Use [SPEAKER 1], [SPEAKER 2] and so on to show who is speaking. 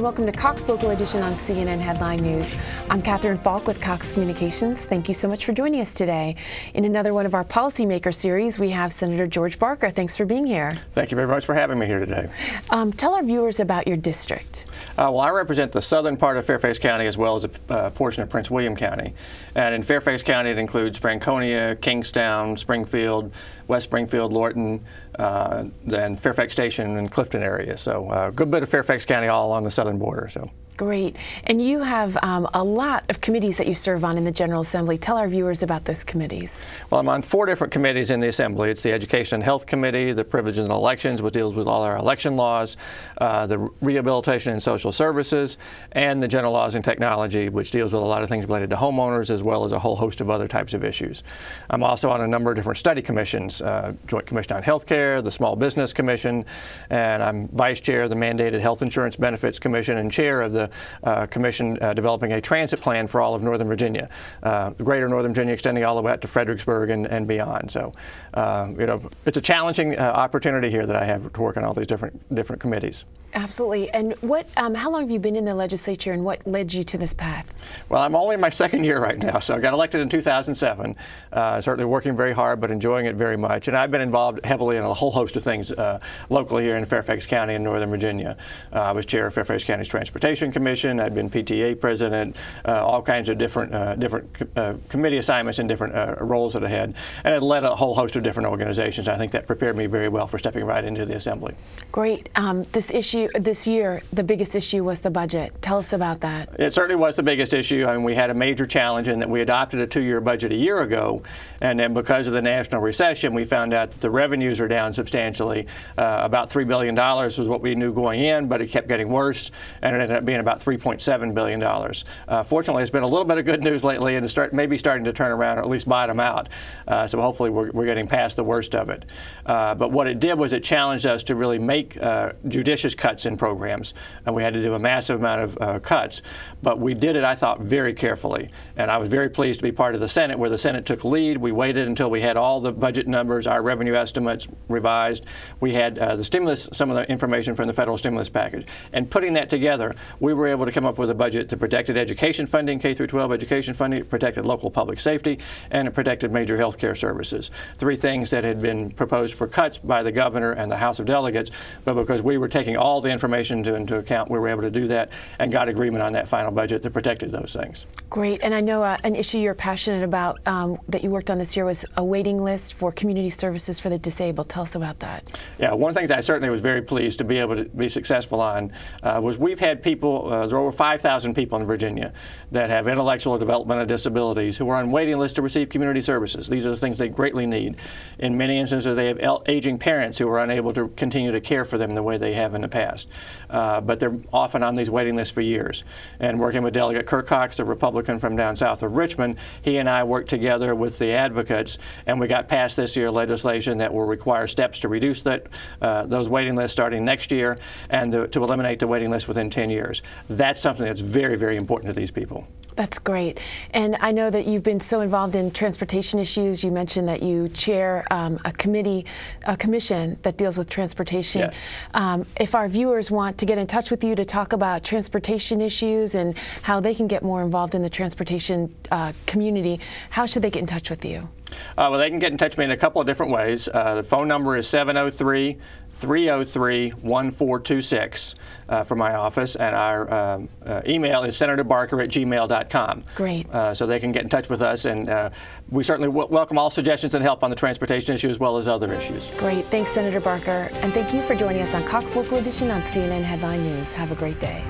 [SPEAKER 1] and welcome to Cox Local Edition on CNN Headline News. I'm Catherine Falk with Cox Communications. Thank you so much for joining us today. In another one of our Policymaker series, we have Senator George Barker. Thanks for being here.
[SPEAKER 2] Thank you very much for having me here today.
[SPEAKER 1] Tell our viewers about your district.
[SPEAKER 2] Well, I represent the southern part of Fairfax County as well as a portion of Prince William County. And in Fairfax County, it includes Franconia, Kingstown, Springfield, West Springfield, Lorton, then Fairfax Station and Clifton area. So a good bit of Fairfax County all along the southern border.
[SPEAKER 1] Great. And you have a lot of committees that you serve on in the General Assembly. Tell our viewers about those committees.
[SPEAKER 2] Well, I'm on 4 different committees in the Assembly. It's the Education and Health Committee, the Privileges and Elections, which deals with all our election laws, the Rehabilitation and Social Services, and the General Laws and Technology, which deals with a lot of things related to homeowners as well as a whole host of other types of issues. I'm also on a number of different study commissions, Joint Commission on Healthcare, the Small Business Commission, and I'm Vice Chair of the Mandated Health Insurance Benefits Commission and Chair of the Commission developing a transit plan for all of Northern Virginia, greater Northern Virginia extending all the way out to Fredericksburg and beyond. So, you know, it's a challenging opportunity here that I have to work on all these different committees.
[SPEAKER 1] Absolutely. And how long have you been in the legislature, and what led you to this path?
[SPEAKER 2] Well, I'm only in my second year right now, so I got elected in 2007. Certainly working very hard, but enjoying it very much. And I've been involved heavily in a whole host of things locally here in Fairfax County in Northern Virginia. I was chair of Fairfax County's Transportation Commission. I've been PTA president, all kinds of different committee assignments and different roles that I had. And I led a whole host of different organizations. I think that prepared me very well for stepping right into the Assembly.
[SPEAKER 1] Great. This year, the biggest issue was the budget. Tell us about that.
[SPEAKER 2] It certainly was the biggest issue. I mean, we had a major challenge in that we adopted a 2-year budget a year ago, and then because of the national recession, we found out that the revenues are down substantially. About $3 billion was what we knew going in, but it kept getting worse, and it ended up being about $3.7 billion. Fortunately, it's been a little bit of good news lately, and it's maybe starting to turn around or at least bottom out. So hopefully we're getting past the worst of it. But what it did was it challenged us to really make judicious cuts in programs, and we had to do a massive amount of cuts. But we did it, I thought, very carefully. And I was very pleased to be part of the Senate, where the Senate took lead. We waited until we had all the budget numbers, our revenue estimates revised. We had the stimulus, some of the information from the federal stimulus package. And putting that together, we were able to come up with a budget that protected education funding, K-12 education funding, it protected local public safety, and it protected major health care services. 3 things that had been proposed for cuts by the governor and the House of Delegates, but because we were taking all the information into account, we were able to do that and got agreement on that final budget that protected those things.
[SPEAKER 1] Great. And I know an issue you're passionate about that you worked on this year was a waiting list for community services for the disabled. Tell us about that.
[SPEAKER 2] Yeah, one of the things I certainly was very pleased to be able to be successful on was we've had people, there are over 5,000 people in Virginia that have intellectual developmental disabilities who are on waiting lists to receive community services. These are the things they greatly need. In many instances, they have aging parents who are unable to continue to care for them the way they have in the past. But they're often on these waiting lists for years. And working with Delegate Kirk Cox, a Republican from down south of Richmond, he and I worked together with the advocates, and we got passed this year legislation that will require steps to reduce those waiting lists starting next year and to eliminate the waiting list within 10 years. That's something that's very, very important to these people.
[SPEAKER 1] That's great. And I know that you've been so involved in transportation issues. You mentioned that you chair a commission that deals with transportation.
[SPEAKER 2] Yes.
[SPEAKER 1] If our viewers want to get in touch with you to talk about transportation issues and how they can get more involved in the transportation community, how should they get in touch with you?
[SPEAKER 2] Well, they can get in touch with me in a couple of different ways. The phone number is 703-303-1426 for my office, and our email is senatorbarker@gmail.com.
[SPEAKER 1] Great.
[SPEAKER 2] So they can get in touch with us, and we certainly welcome all suggestions and help on the transportation issue as well as other issues.
[SPEAKER 1] Great. Thanks, Senator Barker. And thank you for joining us on Cox Local Edition on CNN Headline News. Have a great day.